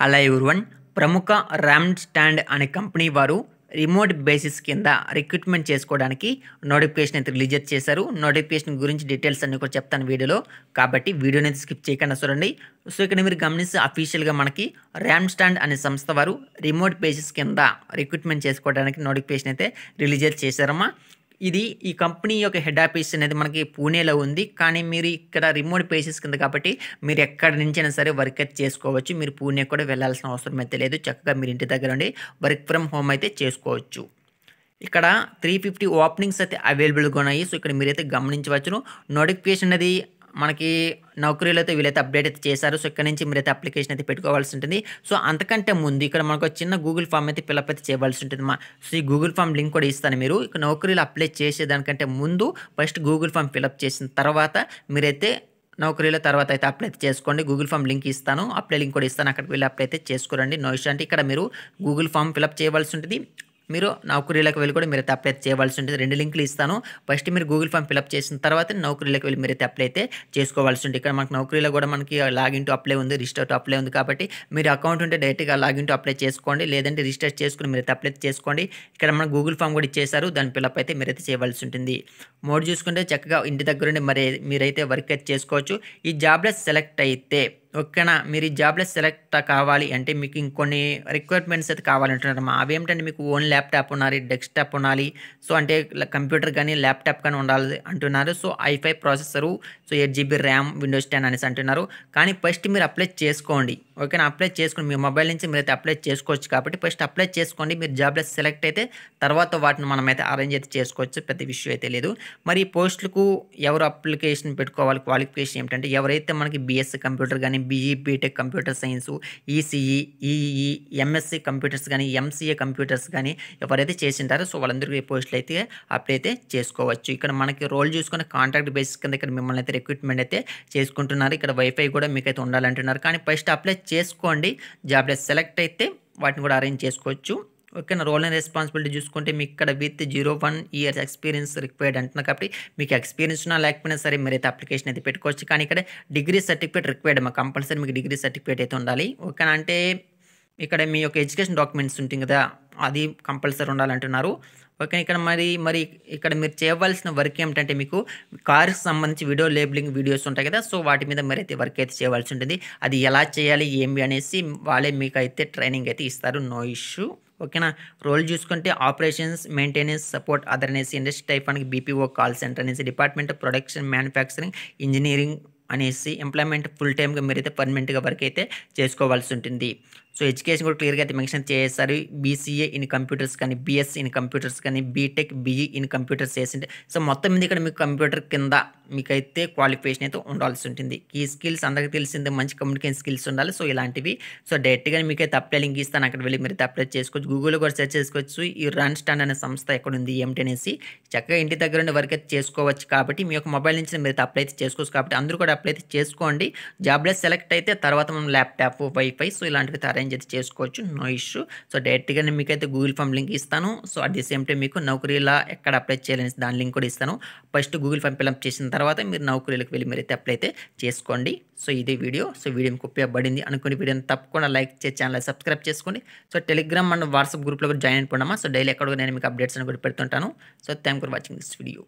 Hello everyone. ప్రముఖ RAM stand అనే company వారు రిమోట్ బేసిస్ కింద రిక్రూట్మెంట్ చేసుకోవడానికి నోటిఫికేషన్ అయితే రిలీజ్ చేశారు. నోటిఫికేషన్ గురించి డీటెయిల్స్ అన్ని కూడా చెప్తాను వీడియోలో. కాబట్టి వీడియోని అయితే స్కిప్ చేయకుండా చూడండి. సో ఇక్కడ మీరు గమనిస్తే అఫీషియల్గా మనకి ర్యామ్ స్టాండ్ అనే సంస్థ వారు రిమోట్ బేసిస్ కింద రిక్రూట్మెంట్ చేసుకోవడానికి నోటిఫికేషన్ అయితే రిలీజ్ చేశారమ్మా. ఈ కంపెనీ యొక్క హెడ్ ఆఫీస్ అనేది మనకి పూణేలో ఉంది. కానీ మీరు ఇక్కడ రిమోట్ బేసిస్ కింద కాబట్టి మీరు ఎక్కడి నుంచైనా సరే వర్క్ అయితే చేసుకోవచ్చు. మీరు పూణే కూడా వెళ్ళాల్సిన అవసరం అయితే లేదు. చక్కగా మీరు ఇంటి దగ్గర ఉండి వర్క్ ఫ్రమ్ హోమ్ అయితే చేసుకోవచ్చు. ఇక్కడ 350 ఓపెనింగ్స్ అయితే అవైలబుల్గా ఉన్నాయి. సో ఇక్కడ మీరైతే గమనించవచ్చును. నోటిఫికేషన్ అనేది మనకి నౌకరీలో అయితే వీళ్ళైతే అప్డేట్ అయితే చేశారు. సో ఇక్కడ నుంచి మీరైతే అప్లికేషన్ అయితే పెట్టుకోవాల్సి ఉంటుంది. సో అంతకంటే ముందు ఇక్కడ మనకు చిన్న గూగుల్ ఫామ్ అయితే ఫిల్అప్ అయితే చేయవలసి ఉంటుంది. సో ఈ గూగుల్ ఫామ్ లింక్ కూడా ఇస్తాను. మీరు ఇక నౌకరీలో అప్లై చేసేదానికంటే ముందు ఫస్ట్ గూగుల్ ఫామ్ ఫిల్అప్ చేసిన తర్వాత మీరైతే నౌకరీలో తర్వాత అయితే అప్లై అయితే చేసుకోండి. గూగుల్ ఫామ్ లింక్ ఇస్తాను, అప్లై లింక్ కూడా ఇస్తాను. అక్కడికి వెళ్ళి అప్లై అయితే చేసుకోరండి. No issue. అంటే ఇక్కడ మీరు గూగుల్ ఫామ్ ఫిల్అప్ చేయవలసి ఉంటుంది. మీరు నౌకరీలోకి వెళ్ళి కూడా మీరైతే అప్లై చేయవలసి ఉంటుంది. 2 లింకులు ఇస్తాను. ఫస్ట్ మీరు గూగుల్ ఫామ్ ఫిల్అప్ చేసిన తర్వాత నౌకరీలోకి వెళ్ళి మీరైతే అప్లై అయితే చేసుకోవాల్సి ఉంటుంది. ఇక్కడ మనకు నౌకరీలో కూడా మనకి లాగిన్ టు అప్లై ఉంది, రిజిస్టర్ టు అప్లై ఉంది. కాబట్టి మీరు అకౌంట్ ఉంటే డైరెక్ట్గా లాగిన్ టు అప్లై చేసుకోండి. లేదంటే రిజిస్టర్ చేసుకుని మీరైతే అప్లై చేసుకోండి. ఇక్కడ మన గూగుల్ ఫామ్ కూడా ఇచ్చేసారు. దాని ఫిల్అప్ అయితే మీరైతే చేయవలసి ఉంటుంది. మోడ్ చూసుకుంటే చక్కగా ఇంటి దగ్గర ఉండి మీరైతే వర్క్ అయితే చేసుకోవచ్చు. ఈ జాబ్లో సెలెక్ట్ అయితే ఓకేనా. మీరు ఈ జాబ్లో సెలెక్ట్ కావాలి అంటే మీకు ఇంకొన్ని రిక్వైర్మెంట్స్ అయితే కావాలంటున్నారు. అవి ఏమిటంటే మీకు ఓన్ ల్యాప్టాప్ ఉండాలి, డెస్క్టాప్ ఉండాలి. సో అంటే కంప్యూటర్ కానీ ల్యాప్టాప్ కానీ ఉండాలి అంటున్నారు. So i5 processor, so 8GB RAM, Windows 10 అనేసి అంటున్నారు. కానీ ఫస్ట్ మీరు అప్లై చేసుకోండి ఓకేనా. అప్లై చేసుకుని మీ మొబైల్ నుంచి మీరైతే అప్లై చేసుకోవచ్చు. కాబట్టి ఫస్ట్ అప్లై చేసుకోండి. మీరు జాబ్లో సెలెక్ట్ అయితే తర్వాత వాటిని మనమైతే అరేంజ్ అయితే చేసుకోవచ్చు. పెద్ద విషయం అయితే లేదు. మరి ఈ పోస్టులకు ఎవరు అప్లికేషన్ పెట్టుకోవాలి, క్వాలిఫికేషన్ ఏమిటంటే ఎవరైతే మనకి బీఎస్సీ కంప్యూటర్ కానీ, BE BTech computer science, ECE, EEE, MSc computers కానీ, ఎంసీఏ కంప్యూటర్స్ కానీ ఎవరైతే చేసింటారో సో వాళ్ళందరికీ ఈ పోస్టులు అయితే అప్లై అయితే చేసుకోవచ్చు. ఇక్కడ మనకి రోల్ చూసుకుని కాంట్రాక్ట్ బేసిస్ కింద ఇక్కడ మిమ్మల్ని అయితే రిక్రూట్మెంట్ అయితే చేసుకుంటున్నారు. ఇక్కడ వైఫై కూడా మీకైతే ఉండాలంటున్నారు. కానీ ఫస్ట్ అప్లై చేసుకోండి. జాబ్లో సెలెక్ట్ అయితే వాటిని కూడా అరేంజ్ చేసుకోవచ్చు. ఓకేనా. రోల్ అండ్ రెస్పాన్సిబిలిటీ చూసుకుంటే మీకు ఇక్కడ విత్ 0-1 ఇయర్స్ ఎక్స్పీరియన్స్ రిక్వైర్డ్ అంటున్నారు. కాబట్టి మీకు ఎక్స్పీరియన్స్ ఉన్నా లేకపోయినా సరే మీరైతే అప్లికేషన్ అయితే పెట్టుకోవచ్చు. కానీ ఇక్కడ డిగ్రీ సర్టిఫికేట్ రిక్వైర్డ్ కంపల్సరీ మీకు డిగ్రీ సర్టిఫికేట్ అయితే ఉండాలి. ఓకేనా. అంటే ఇక్కడ మీ యొక్క ఎడ్యుకేషన్ డాక్యుమెంట్స్ ఉంటుంది కదా, అది కంపల్సరీ ఉండాలంటున్నారు. ఓకే. ఇక్కడ మరి ఇక్కడ మీరు చేయవలసిన వర్క్ ఏమిటంటే మీకు కార్కి సంబంధించి వీడియో లేబులింగ్ వీడియోస్ ఉంటాయి కదా, సో వాటి మీద మీరైతే వర్క్ అయితే చేయవలసి ఉంటుంది. అది ఎలా చేయాలి ఏమి అనేసి వాళ్ళే మీకు అయితే ట్రైనింగ్ అయితే ఇస్తారు. No issue. ఓకేనా. రోల్ చూసుకుంటే ఆపరేషన్స్, మెయింటెనెన్స్, సపోర్ట్ అదర్ అనేసి ఇండస్ట్రీ టైప్ మనకి బీపీఓ కాల్ సెంటర్ అనేసి డిపార్ట్మెంట్ ప్రొడక్షన్ మ్యానుఫ్యాక్చరింగ్ ఇంజనీరింగ్ అనేసి ఎంప్లాయ్మెంట్ ఫుల్ టైమ్గా మీరైతే పర్మనెంట్గా వర్క్ అయితే చేసుకోవాల్సి ఉంటుంది. సో ఎడ్యుకేషన్ కూడా క్లియర్గా అయితే మెన్షన్ చేస్తారు. బీసీఏ ఇన్ కంప్యూటర్స్ కానీ, బీఎస్సీ ఇన్ కంప్యూటర్స్ కానీ, బీటెక్, బీఈ ఇన్ కంప్యూటర్స్ చేసింటే సో మొత్తం మీద ఇక్కడ మీకు కంప్యూటర్ కింద మీకైతే క్వాలిఫికేషన్ అయితే ఉండాల్సి ఉంటుంది. ఈ స్కిల్స్ అందరికీ తెలిసిందే, మంచి కమ్యూనికేషన్ స్కిల్స్ ఉండాలి. సో ఇలాంటివి సో డైరెక్ట్గా మీకైతే అప్లై లింక్ ఇస్తాను. అక్కడ వెళ్ళి మీరైతే అప్లై చేసుకోవచ్చు. గూగుల్లో కూడా సెర్చ్ చేసుకోవచ్చు. ఈ ర్యామ్ స్టాండ్ అనే సంస్థ ఎక్కడ ఉంది ఏమిటి అనేసి చక్కగా ఇంటి దగ్గర ఉండి వర్క్ అయితే చేసుకోవచ్చు. కాబట్టి మీ యొక్క మొబైల్ నుంచి మీరైతే అప్లై అయితే చేసుకోవచ్చు. కాబట్టి అందరూ కూడా అప్లై అయితే చేసుకోండి. జాబ్లో సెలెక్ట్ అయితే తర్వాత మనం ల్యాప్టాప్, వైఫై సో ఇలాంటివి అరేంజ్ అయితే చేసుకోవచ్చు. No issue. సో డైరెక్ట్గా మీకైతే గూగుల్ ఫామ్ లింక్ ఇస్తాను. So at the same time మీకు నౌకరీలా ఎక్కడ అప్లై చేయాలని దాని లింక్ కూడా ఇస్తాను. ఫస్ట్ గూగుల్ ఫామ్ ఫిల్అప్ చేసిన తర్వాత మీరు నౌకరీలకు వెళ్ళి మీరైతే అప్లై అయితే చేసుకోండి. సో ఇదే వీడియో. సో వీడియో మీకు ఉపయోగపడింది అనుకుని వీడియోని తప్పకుండా లైక్ చేసి ఛానల్ సబ్స్క్రైబ్ చేసుకోండి. సో టెలిగ్రామ్ అండ్ వాట్సాప్ గ్రూప్లో కూడా జాయిన్ అయిపోయినామా. సో డైలీ ఎక్కడ నేను మీకు అప్డేట్స్ అని కూడా పెడుతుంటాను. So thank for watching this video.